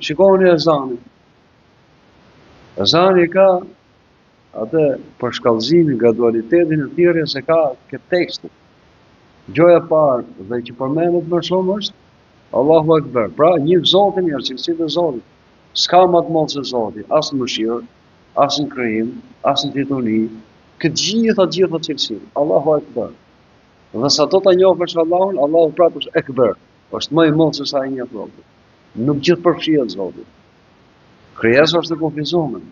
Shikoni ezanin. Ezani ka atë përshkallëzimin, gradualitetin e thirrjes se ka këtë tekstin. Gjoja e parë dhe që përmendet më shumë është Allahu Akbar. Pra, një Zotin, një cilësitë e Zotit. S'ka më të madh se Zoti, as në mëshirë, as në krijim, as në titulli, gjitha cilësitë. Allahu Akbar. Dhe sa do ta njohësh Allahun, Allahu prapë është Akbar. Është më i madh se sa i njeh Zoti. Nuk gjithë përfshihet Zoti. Krijesa është e kufizuar.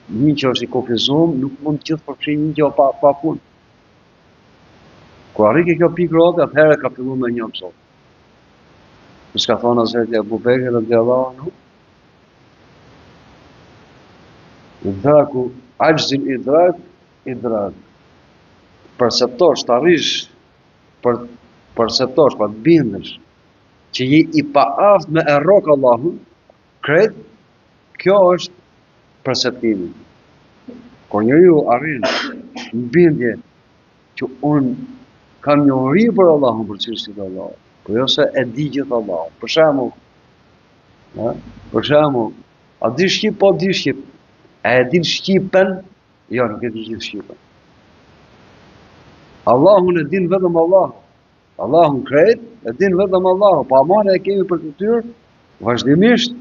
Një që është i kufizuar nuk mund të gjithë përfshijë një gjë pa punë. Kur arri kjo pikë rote, atëherë ka filluar me njohë Zotin. Siç ka thonë Hazreti Abu Bekri radhiyallahu anhu, idraku ajzil idrak. Perceptosh, të arrish perceptosh, pa të bindesh që je i paaft me errok Allahun, krejt, kjo është perceptimi. Kur njeriu arrin në bindje që unë kam njohuri për Allahun, për cilësitë e Allahut, por jo se e di gjithë Allahun. Për shembull, a di shqip, po di shqip. A e din shqipen? Jo, nuk e di gjithë shqipen. Allahun e din vetëm Allahu. Allahun krejt e din vetëm Allahu. Pa amane e kemi për detyrë vazhdimisht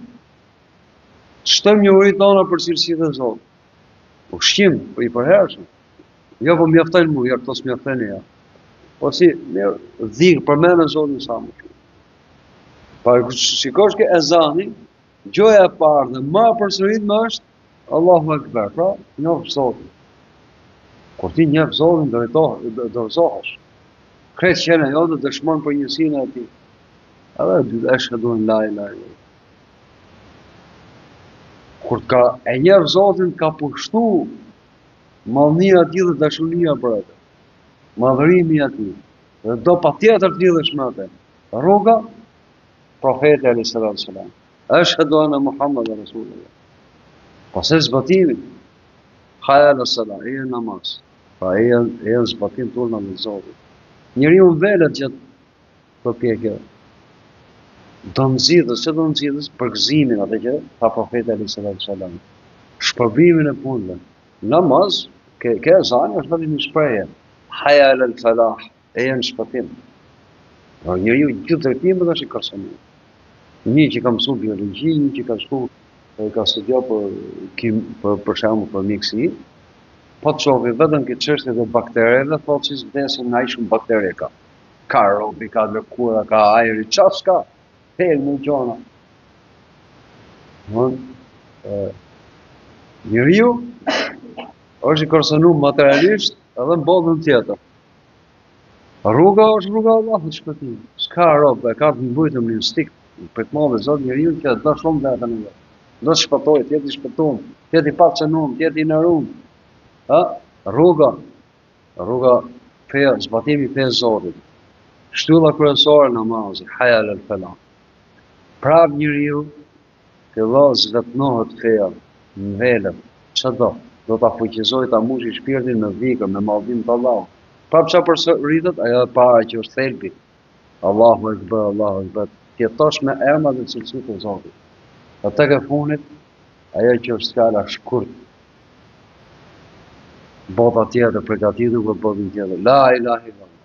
të shtojmë njohurinë tona për cilësitë e Zotit. Ushqim i përhershëm. Jo, po mjaftojnë mua, jo, këto s'mjaftojnë ja. Po si, dhikë, përmendën Zotin sa më shumë. Pa shikosh ke ezani, gjoja e parë dhe më përsëritme është Allahu Akbar. Pra, njoh Zotin. Kur ti njeh Zotin, dorëzohesh. Krejt qenë jote dëshmon për njësinë e tij. Edhe dy ashhadu an la ilaha illallah. Kur e njeh Zotin, ka pushtu mallënia e tij dhe dashuria për atë. Madhërimi i atij. Dhe do patjetër të lidhesh me atë. Rruga profeti alayhis salam. Ashhadu anna Muhammadan rasulullah. Pastaj zbatimi. Hayya ala salat, e namaz. Pa e zbatim tonë me Zotin. Njeriu velet gjatë përpjekjeve. Do nxjidhës, çdo nxjidhës për gëzimin atë që tha profeti alayhis salam. Shpërbimin e punëve. Namaz, ke ezani është vetëm një shprehje. Hayya ala al-falah, e në shpëtim. Njeriu gjithë drejtimet është i kërcënuar. Një që ka mësuar biologji, një që ka studiuar për shembull për mjekësi, po të shohë vetëm këtë çështje të baktereve, thotë se vdesin nga shumë baktere ka. Ka robi, ka lëkura, ka ajri, çfarë s'ka? Helmë gjona. Njeriu është i kërcënuar materialisht edhe në botën tjetër. Rruga është rruga e Allahut shpëtim. S'ka rob, e ka të mbujtur në instinkt. Për të madhe Zot njeriu që do shumë vetën e vet. Do të shpëtojë, të jetë i shpëtuar, të jetë i pacënuar, të jetë i nëruar. Rruga feja, zbatimi i fesë Zotit. Shtylla kryesore e namazit, hayya ala al-falah. Prap njeriu fillon zvetnohet feja, në velet, çdo do ta fuqizojë ta mbushë shpirtin me dhikr, me mallëdim të Allahut. Prap çfarë përsëritet, ajo e para që është thelbi. Allahu Akbar, Allahu Akbar. Ti thosh me emrat dhe cilësitë e Zotit. Atë ke funit, ajo që është fjala shkurt. Bota tjetër përgatitur për botën tjetër. La ilaha illallah.